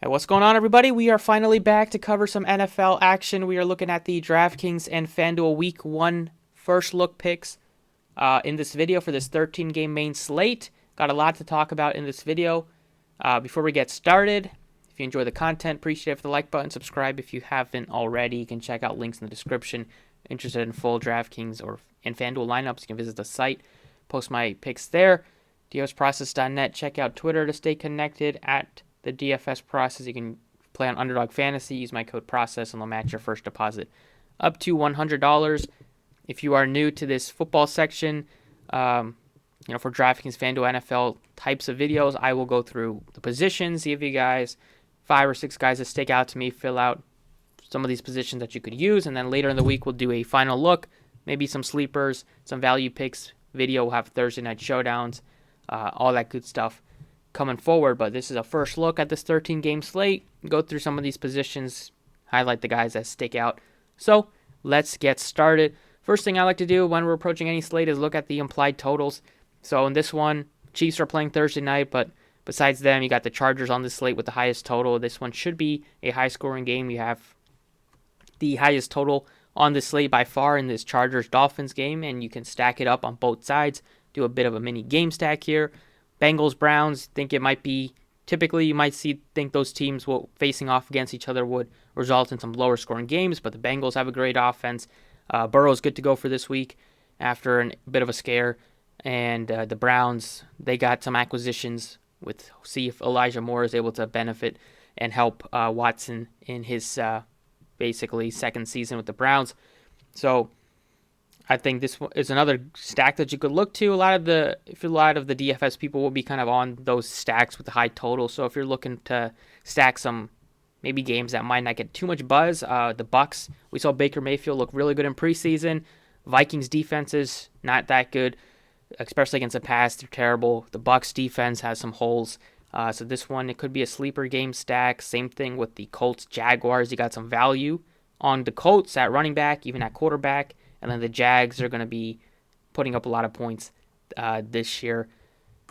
Hey, what's going on, everybody? We are finally back to cover some NFL action. We are looking at the Draftkings and Fanduel Week 1 first look picks in this video for this 13-game main slate. Got a lot to talk about in this video. Before we get started, if you enjoy the content, appreciate it for the like button. Subscribe if you haven't already. You can check out links in the description. Interested in full Draftkings or in Fanduel lineups, you can visit the site. Post my picks there. DFSprocess.net. Check out Twitter to stay connected at the DFS process. You can play on Underdog Fantasy, use my code process, and they'll match your first deposit up to $100. If you are new to this football section, for DraftKings, FanDuel, NFL types of videos, I will go through the positions, give you guys 5 or 6 guys that stick out to me, fill out some of these positions that you could use, and then later in the week we'll do a final look, maybe some sleepers, some value picks. Video will have Thursday night showdowns, all that good stuff coming forward. But this is a first look at this 13-game slate. Go through some of these positions, highlight the guys that stick out. So let's get started. First thing I like to do when we're approaching any slate is look at the implied totals. So in this one, Chiefs are playing Thursday night, but besides them, you got the Chargers on this slate with the highest total. This one should be a high-scoring game. You have the highest total on this slate by far in this Chargers-Dolphins game, and you can stack it up on both sides. Do a bit of a mini game stack here. Bengals, Browns, think it might be, typically you might think those teams will facing off against each other would result in some lower scoring games, but the Bengals have a great offense. Burrow's good to go for this week after a bit of a scare. And the Browns, they got some acquisitions see if Elijah Moore is able to benefit and help Watson in his basically second season with the Browns. So I think this is another stack that you could look to. A lot of the DFS people will be kind of on those stacks with the high total. So if you're looking to stack some maybe games that might not get too much buzz, the Bucks, we saw Baker Mayfield look really good in preseason. Vikings defense is not that good, especially against the pass. They're terrible. The Bucks defense has some holes. So this one, it could be a sleeper game stack. Same thing with the Colts Jaguars. You got some value on the Colts at running back, even at quarterback. And then the Jags are going to be putting up a lot of points this year.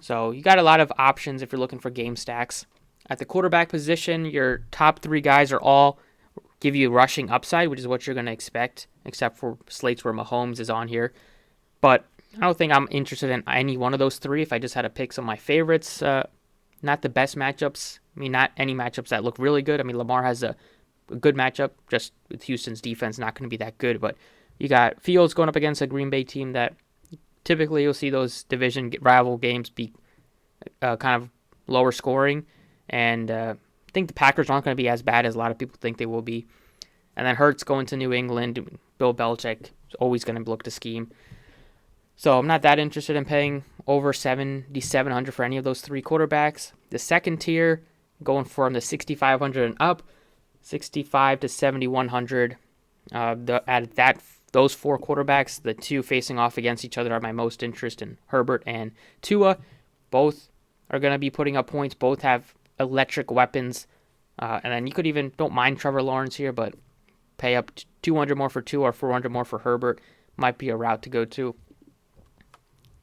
So you got a lot of options if you're looking for game stacks. At the quarterback position, your top 3 guys are all give you rushing upside, which is what you're going to expect, except for slates where Mahomes is on here. But I don't think I'm interested in any one of those 3. If I just had to pick some of my favorites, not the best matchups. I mean, not any matchups that look really good. I mean, Lamar has a good matchup, just with Houston's defense not going to be that good, but you got Fields going up against a Green Bay team that typically you'll see those division rival games be kind of lower scoring. And I think the Packers aren't going to be as bad as a lot of people think they will be. And then Hurts going to New England. Bill Belichick is always going to look to scheme. So I'm not that interested in paying over $7,700 for any of those 3 quarterbacks. The second tier, going from the $6,500 and up, $6,500 to $7,100. Those 4 quarterbacks, the 2 facing off against each other, are my most interest in Herbert and Tua. Both are going to be putting up points. Both have electric weapons. And then you could even, don't mind Trevor Lawrence here, but pay up $200 more for Tua or $400 more for Herbert might be a route to go to.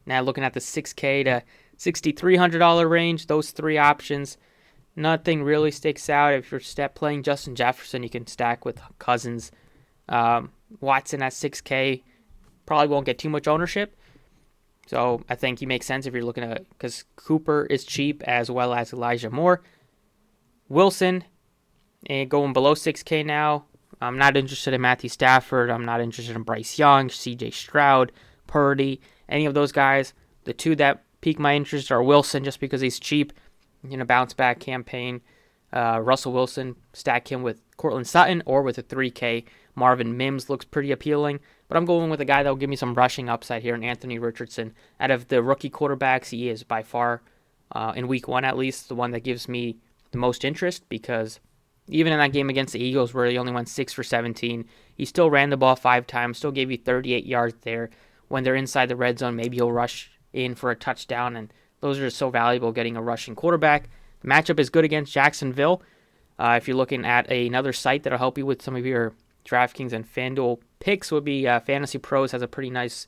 Now looking at the $6K to $6,300 range, those 3 options, nothing really sticks out. If you're playing Justin Jefferson, you can stack with Cousins. Watson at $6K probably won't get too much ownership. So I think he makes sense if you're looking at, because Cooper is cheap as well as Elijah Moore. Wilson, going below $6K now. I'm not interested in Matthew Stafford. I'm not interested in Bryce Young, CJ Stroud, Purdy, any of those guys. The 2 that pique my interest are Wilson, just because he's cheap in a bounce back campaign. Russell Wilson, stack him with Cortland Sutton or with a 3K. Marvin Mims looks pretty appealing, but I'm going with a guy that will give me some rushing upside here in Anthony Richardson. Out of the rookie quarterbacks, he is by far, in week 1 at least, the one that gives me the most interest, because even in that game against the Eagles where he only went 6 for 17, he still ran the ball 5 times, still gave you 38 yards there. When they're inside the red zone, maybe he'll rush in for a touchdown, and those are so valuable, getting a rushing quarterback. The matchup is good against Jacksonville. If you're looking at another site that'll help you with some of your DraftKings and FanDuel picks, would be Fantasy Pros. Has a pretty nice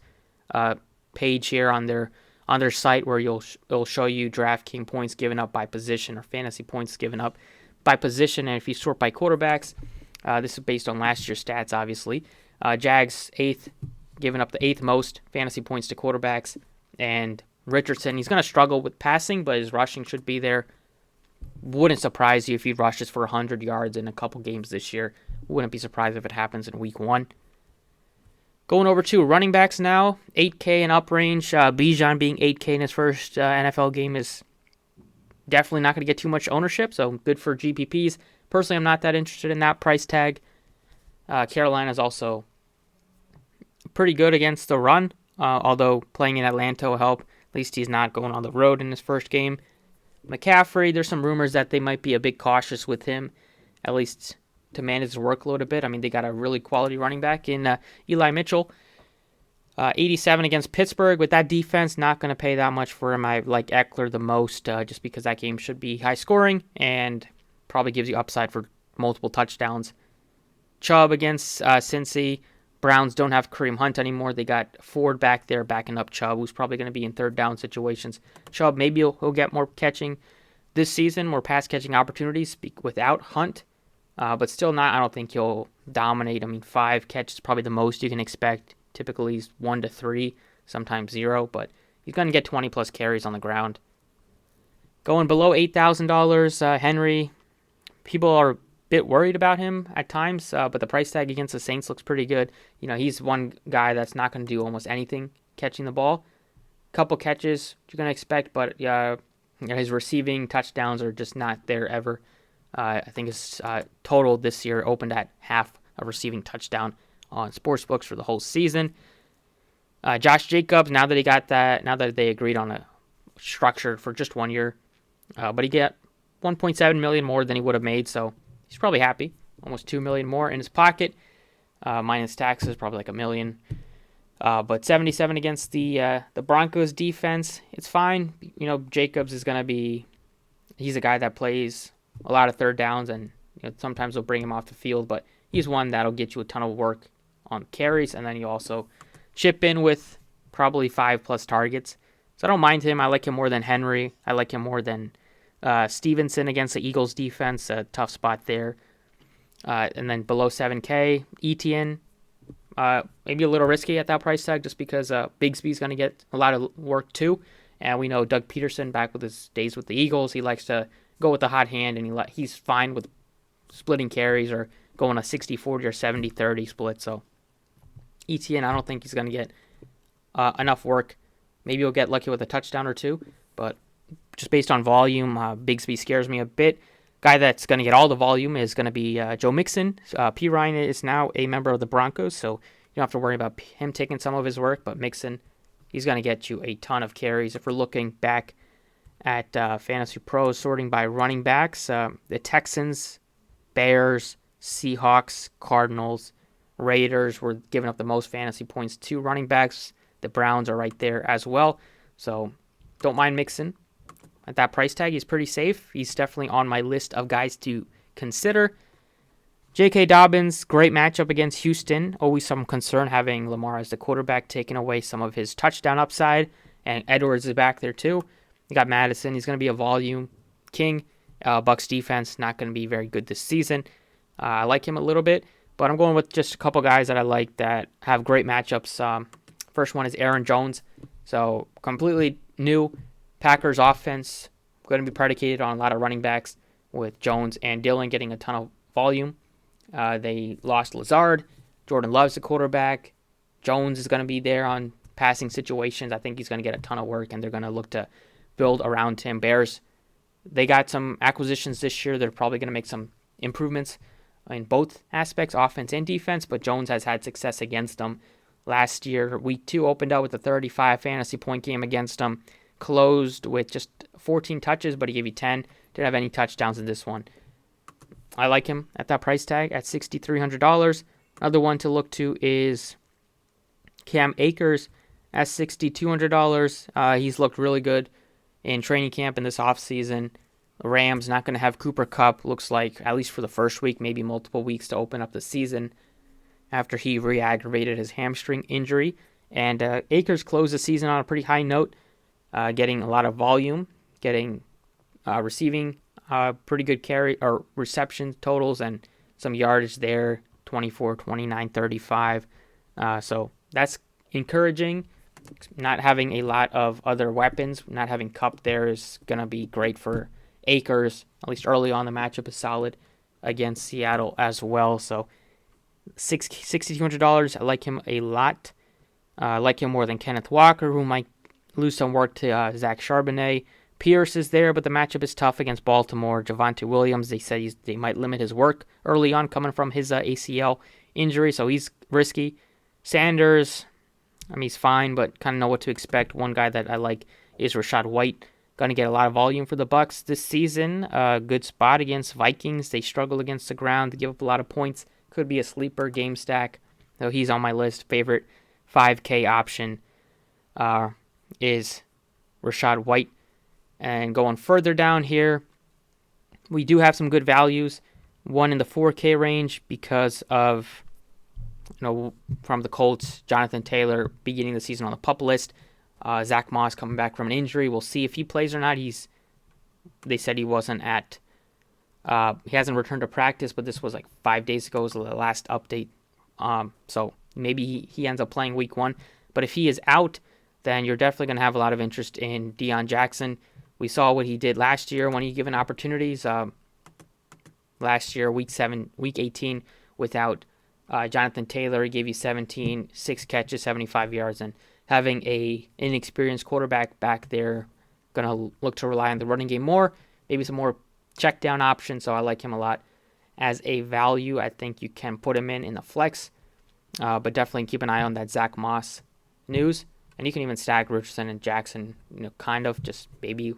page here on their site where it'll show you DraftKings points given up by position or fantasy points given up by position, and if you sort by quarterbacks, this is based on last year's stats, obviously. Jags 8th, giving up the 8th most fantasy points to quarterbacks. And Richardson, he's going to struggle with passing, but his rushing should be there. Wouldn't surprise you if he rushes for 100 yards in a couple games this year. Wouldn't be surprised if it happens in week 1. Going over to running backs now, 8K and up range. Bijan being 8K in his first NFL game is definitely not going to get too much ownership, so good for GPPs. Personally, I'm not that interested in that price tag. Carolina's also pretty good against the run, although playing in Atlanta will help. At least he's not going on the road in his first game. McCaffrey, there's some rumors that they might be a bit cautious with him, at least to manage his workload a bit. I mean, they got a really quality running back in Eli Mitchell. 87 against Pittsburgh. With that defense, not going to pay that much for him. I like Eckler the most just because that game should be high scoring and probably gives you upside for multiple touchdowns. Chubb against Cincy. Browns don't have Kareem Hunt anymore. They got Ford back there backing up Chubb, who's probably going to be in third down situations. Chubb, maybe he'll get more catching this season, more pass catching opportunities without Hunt. But still not, I don't think he'll dominate. I mean, 5 catches is probably the most you can expect. Typically, he's 1 to 3, sometimes 0, but he's going to get 20-plus carries on the ground. Going below $8,000, Henry, people are a bit worried about him at times, but the price tag against the Saints looks pretty good. You know, he's one guy that's not going to do almost anything catching the ball. Couple catches you're going to expect, but his receiving touchdowns are just not there ever. I think his total this year opened at half a receiving touchdown on sportsbooks for the whole season. Josh Jacobs, now that they agreed on a structure for just 1 year, but he got $1.7 million more than he would have made, so he's probably happy. Almost $2 million more in his pocket, minus taxes, probably like $1 million. But 77 against the Broncos defense, it's fine. You know, Jacobs is going to be, he's a guy that plays a lot of third downs, and sometimes they'll bring him off the field, but he's one that'll get you a ton of work on carries, and then you also chip in with probably 5+ targets. So I don't mind him. I like him more than Henry. I like him more than Stevenson against the Eagles defense. A tough spot there. And then below 7K, Etienne. Maybe a little risky at that price tag just because Bigsby's going to get a lot of work too. And we know Doug Peterson, back with his days with the Eagles, he likes to go with the hot hand, and he's fine with splitting carries or going a 60-40 or 70-30 split. So Etienne, I don't think he's going to get enough work. Maybe he'll get lucky with a touchdown or two, but just based on volume, Bigsby scares me a bit. Guy that's going to get all the volume is going to be Joe Mixon. P. Ryan is now a member of the Broncos, so you don't have to worry about him taking some of his work, but Mixon, he's going to get you a ton of carries. If we're looking back at Fantasy Pros sorting by running backs, the Texans, Bears, Seahawks, Cardinals, Raiders were giving up the most fantasy points to running backs. The Browns are right there as well. So don't mind Mixon. At that price tag, he's pretty safe. He's definitely on my list of guys to consider. J.K. Dobbins, great matchup against Houston. Always some concern having Lamar as the quarterback, taking away some of his touchdown upside. And Edwards is back there too. You got Madison. He's going to be a volume king. Bucs defense, not going to be very good this season. I like him a little bit, but I'm going with just a couple guys that I like that have great matchups. First one is Aaron Jones. So completely new Packers offense, going to be predicated on a lot of running backs with Jones and Dillon getting a ton of volume. They lost Lazard. Jordan Love's the quarterback. Jones is going to be there on passing situations. I think he's going to get a ton of work, and they're going to look to build around him. Bears, they got some acquisitions this year. They're probably going to make some improvements in both aspects, offense and defense, but Jones has had success against them. Last year, week 2 opened up with a 35 fantasy point game against them. Closed with just 14 touches, but he gave you 10. Didn't have any touchdowns in this one. I like him at that price tag at $6,300. Another one to look to is Cam Akers at $6,200. He's looked really good in training camp in this offseason. The Rams not going to have Cooper Kupp, looks like, at least for the first week, maybe multiple weeks to open up the season after he re-aggravated his hamstring injury. And Akers closed the season on a pretty high note, getting a lot of volume, getting receiving Pretty good carry or reception totals and some yardage there, 24, 29, 35. So that's encouraging. Not having a lot of other weapons, not having Cup there is going to be great for Akers. At least early on, the matchup is solid against Seattle as well. So $6,200, I like him a lot. I like him more than Kenneth Walker, who might lose some work to Zach Charbonnet. Pierce is there, but the matchup is tough against Baltimore. Javonte Williams, they said they might limit his work early on coming from his ACL injury, so he's risky. Sanders, I mean, he's fine, but kind of know what to expect. One guy that I like is Rachaad White. Going to get a lot of volume for the Bucs this season. Good spot against Vikings. They struggle against the ground. They give up a lot of points. Could be a sleeper game stack. So he's on my list. Favorite 5K option is Rachaad White. And going further down here, we do have some good values. One in the 4K range because of, from the Colts, Jonathan Taylor beginning the season on the PUP list. Zach Moss coming back from an injury. We'll see if he plays or not. They said he wasn't he hasn't returned to practice, but this was like 5 days ago was the last update. So maybe he ends up playing week 1. But if he is out, then you're definitely going to have a lot of interest in Deion Jackson. We saw what he did last year when he given opportunities. Last year, week 18, without Jonathan Taylor, he gave you 17, 6 catches, 75 yards, and having a inexperienced quarterback back there, going to look to rely on the running game more, maybe some more check down options, so I like him a lot. As a value, I think you can put him in the flex, but definitely keep an eye on that Zach Moss news, and you can even stack Richardson and Jackson, kind of, just maybe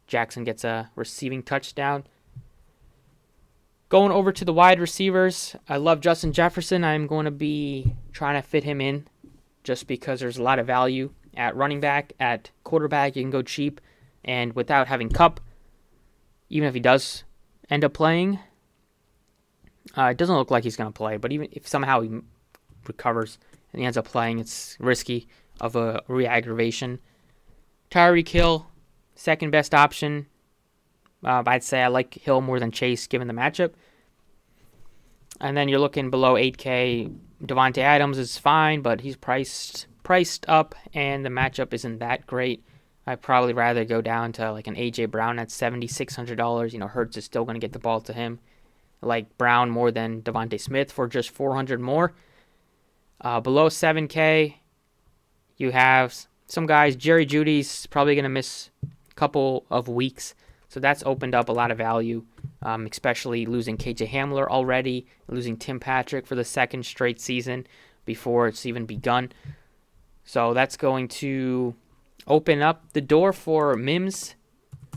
Jackson gets a receiving touchdown. Going over to the wide receivers, I love Justin Jefferson. I'm going to be trying to fit him in just because there's a lot of value at running back. At quarterback, you can go cheap, and without having Kupp, even if he does end up playing, it doesn't look like he's going to play, but even if somehow he recovers and he ends up playing, it's risky of a re-aggravation. Tyreek Hill, second best option. I'd say I like Hill more than Chase given the matchup. And then you're looking below 8K. Devontae Adams is fine, but he's priced up, and the matchup isn't that great. I'd probably rather go down to like an A.J. Brown at $7,600. Hurts is still going to get the ball to him. I like Brown more than Devontae Smith for just $400 more. Below 7K, you have some guys. Jerry Jeudy's probably going to miss a couple of weeks, so that's opened up a lot of value, especially losing KJ Hamler already, losing Tim Patrick for the second straight season before it's even begun. So that's going to open up the door for Mims.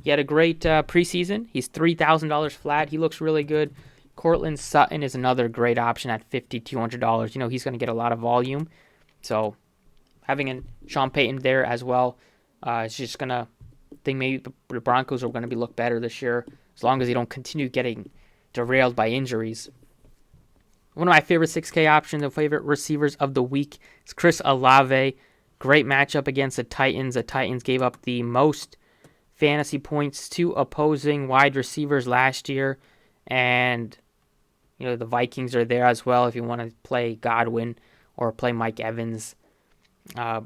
He had a great preseason. He's $3,000 flat. He looks really good. Cortland Sutton is another great option at $5,200. He's going to get a lot of volume. So having a Sean Payton there as well is just going to think maybe the Broncos are going to look better this year as long as they don't continue getting derailed by injuries. One of my favorite 6K options and favorite receivers of the week is Chris Olave. Great matchup against the Titans. The Titans gave up the most fantasy points to opposing wide receivers last year. And, the Vikings are there as well if you want to play Godwin or play Mike Evans. The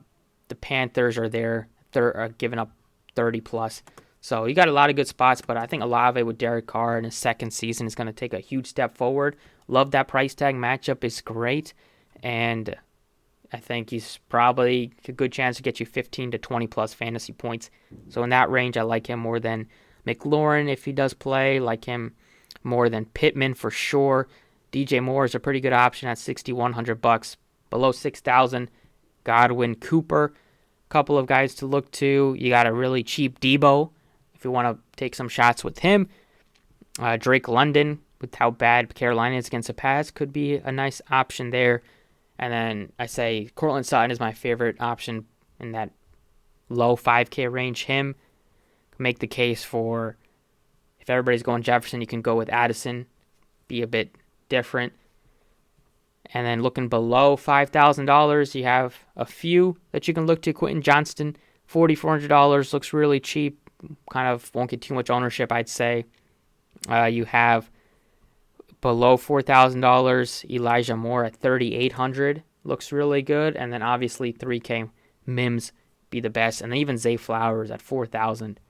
Panthers are there. They're giving up 30 plus. So you got a lot of good spots, but I think Olave with Derek Carr in his second season is going to take a huge step forward. Love that price tag. Matchup is great, and I think he's probably a good chance to get you 15 to 20 plus fantasy points. So in that range, I like him more than McLaurin if he does play. Like him more than Pittman for sure. DJ Moore is a pretty good option at $6,100. Below 6,000, Godwin, Cooper. Couple of guys to look to. You got a really cheap Debo if you want to take some shots with him. Drake London, with how bad Carolina is against the pass, could be a nice option there. And then I say Cortland Sutton is my favorite option in that low 5K range. Him, make the case for if everybody's going Jefferson, you can go with Addison, be a bit different. And then looking below $5,000, you have a few that you can look to. Quentin Johnston, $4,400, looks really cheap. Kind of won't get too much ownership, I'd say. You have below $4,000 Elijah Moore at 3,800, looks really good, and then obviously 3K Mims be the best, and then even Zay Flowers at 4,000,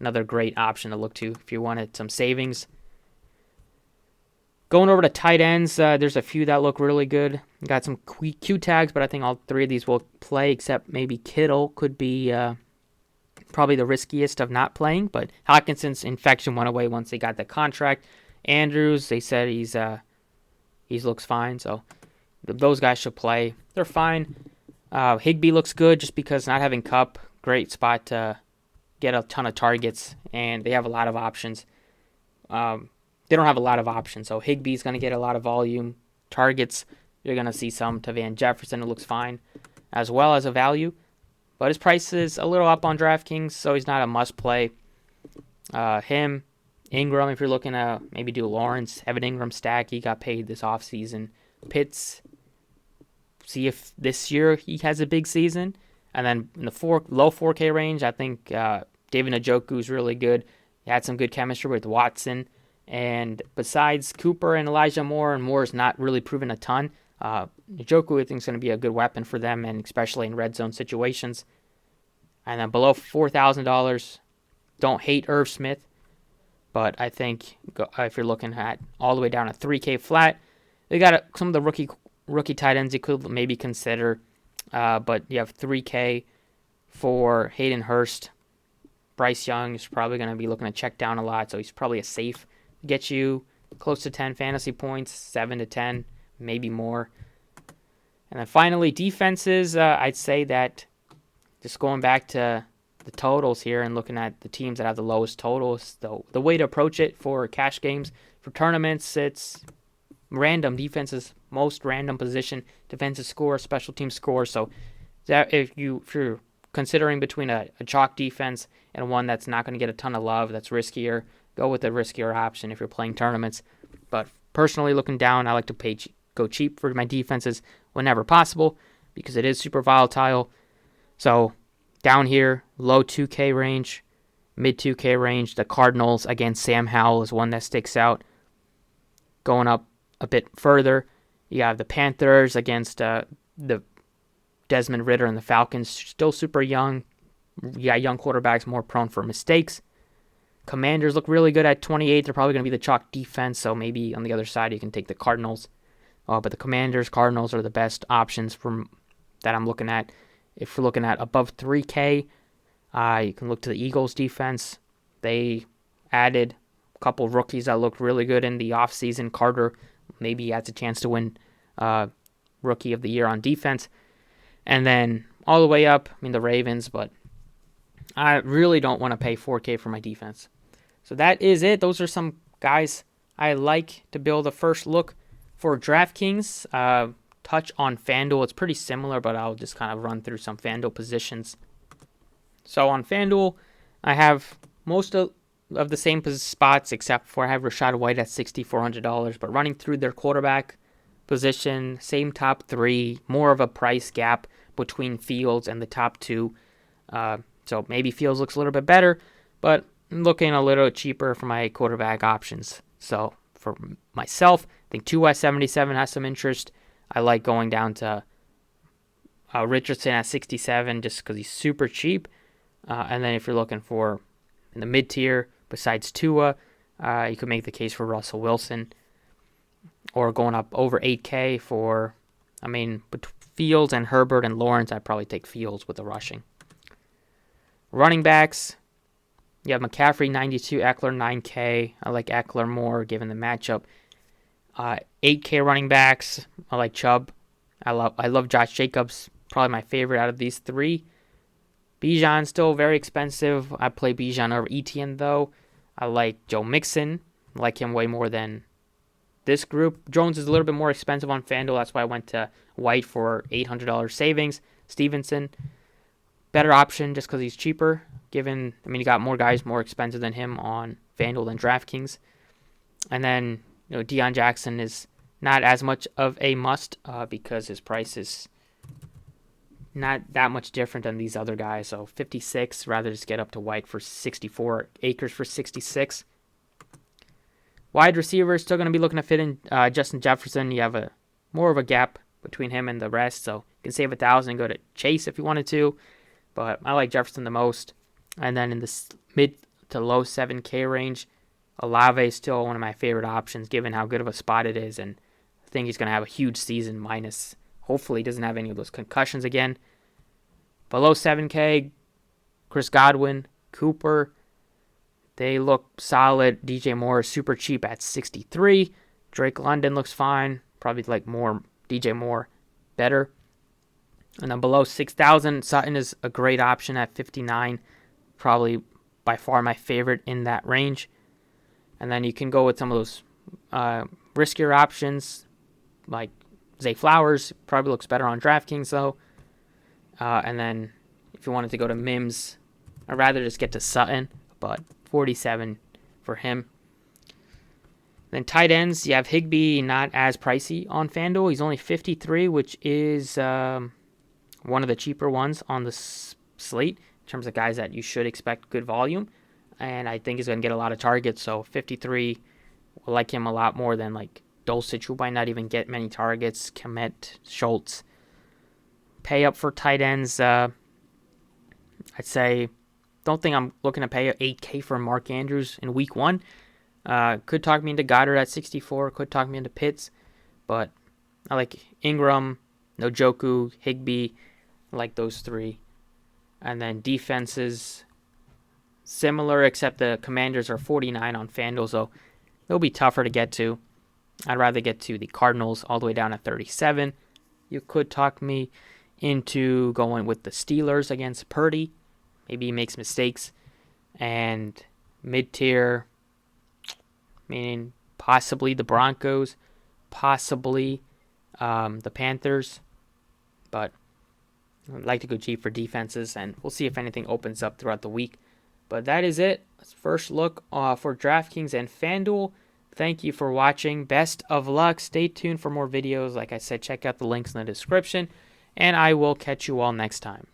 another great option to look to if you wanted some savings. Going over to tight ends, there's a few that look really good. Got some Q tags, but I think all three of these will play, except maybe Kittle could be probably the riskiest of not playing. But Hawkinson's infection went away once they got the contract. Andrews, they said he looks fine, so those guys should play. They're fine. Higbee looks good just because not having Kupp, great spot to get a ton of targets, and they have a lot of options. They don't have a lot of options, so Higbee's going to get a lot of volume. Targets, you're going to see some to Van Jefferson, who looks fine, as well as a value. But his price is a little up on DraftKings, so he's not a must-play. Him, Ingram, if you're looking to maybe do Lawrence, Evan Ingram stack, he got paid this offseason. Pitts, see if this year he has a big season. And then in the low 4K range, I think David Njoku is really good. He had some good chemistry with Watson. And besides Cooper and Elijah Moore, and Moore's not really proven a ton, Njoku I think is going to be a good weapon for them, and especially in red zone situations. And then below $4,000, don't hate Irv Smith, but I think if you're looking at all the way down to 3K flat, they got some of the rookie tight ends you could maybe consider, but you have 3K for Hayden Hurst. Bryce Young is probably going to be looking to check down a lot, so he's probably a safe. Get you close to 10 fantasy points, 7 to 10, maybe more. And then finally, defenses, I'd say that just going back to the totals here and looking at the teams that have the lowest totals, the way to approach it for cash games, for tournaments, it's random defenses, most random position, defensive score, special team score. So that if you're considering between a chalk defense and one that's not going to get a ton of love, that's riskier, go with the riskier option if you're playing tournaments. But personally, looking down, I like to go cheap for my defenses whenever possible because it is super volatile. So down here, low 2K range, mid 2K range, the Cardinals against Sam Howell is one that sticks out. Going up a bit further, you have the Panthers against the Desmond Ridder and the Falcons, still super young. You got young quarterbacks more prone for mistakes. Commanders look really good at 28. They're probably going to be the chalk defense, so maybe on the other side you can take the Cardinals. But the Commanders, Cardinals are the best options that I'm looking at. If we're looking at above 3K, you can look to the Eagles defense. They added a couple rookies that looked really good in the offseason. Carter maybe has a chance to win Rookie of the Year on defense. And then all the way up, the Ravens, but I really don't want to pay 4K for my defense. So that is it. Those are some guys I like to build a first look for DraftKings. Touch on Fanduel. It's pretty similar, but I'll just kind of run through some Fanduel positions. So on Fanduel, I have most of the same spots except for I have Rachaad White at $6,400, but running through their quarterback position, same top three, more of a price gap between Fields and the top two. So maybe Fields looks a little bit better, but I'm looking a little cheaper for my quarterback options. So for myself, I think 2S77 has some interest. I like going down to Richardson at 67 just because he's super cheap. And then if you're looking for in the mid-tier, besides Tua, you could make the case for Russell Wilson. Or going up over 8K for, between Fields and Herbert and Lawrence, I'd probably take Fields with the rushing. Running backs, you have McCaffrey 92, Eckler 9K. I like Eckler more given the matchup. 8K running backs, I like Chubb. I love Josh Jacobs, probably my favorite out of these three. Bijan still very expensive. I play Bijan over Etienne though. I like Joe Mixon. I like him way more than this group. Jones is a little bit more expensive on FanDuel. That's why I went to White for $800 savings. Stevenson, better option just because he's cheaper. You got more guys more expensive than him on FanDuel than DraftKings. And then, Deion Jackson is not as much of a must because his price is not that much different than these other guys. So 56, rather just get up to White for 64, Akers for 66. Wide receiver, still going to be looking to fit in Justin Jefferson. You have more of a gap between him and the rest, so you can save 1,000 and go to Chase if you wanted to. But I like Jefferson the most. And then in the mid to low 7K range, Olave is still one of my favorite options given how good of a spot it is. And I think he's going to have a huge season minus. Hopefully he doesn't have any of those concussions again. Below 7K, Chris Godwin, Cooper, they look solid. DJ Moore is super cheap at 63. Drake London looks fine. Probably like more DJ Moore better. And then below 6,000, Sutton is a great option at 59. Probably by far my favorite in that range. And then you can go with some of those riskier options like Zay Flowers. Probably looks better on DraftKings though. And then if you wanted to go to Mims, I'd rather just get to Sutton, but 47 for him. Then tight ends, you have Higbee, not as pricey on FanDuel. He's only 53, which is one of the cheaper ones on the slate in terms of guys that you should expect good volume. And I think he's going to get a lot of targets, so 53, I like him a lot more than like Dulcich, who might not even get many targets, Kmet, Schultz. Pay up for tight ends, I'd say, don't think I'm looking to pay $8K for Mark Andrews in week 1. Could talk me into Goddard at 64, could talk me into Pitts, but I like Ingram, Njoku, Higbee, I like those 3. And then defenses, similar, except the Commanders are 49 on FanDuel, so they'll be tougher to get to. I'd rather get to the Cardinals all the way down at 37. You could talk me into going with the Steelers against Purdy. Maybe he makes mistakes. And mid-tier, meaning possibly the Broncos, possibly the Panthers. But I'd like to go cheap for defenses, and we'll see if anything opens up throughout the week. But that is it. First look for DraftKings and FanDuel. Thank you for watching. Best of luck. Stay tuned for more videos. Like I said, check out the links in the description, and I will catch you all next time.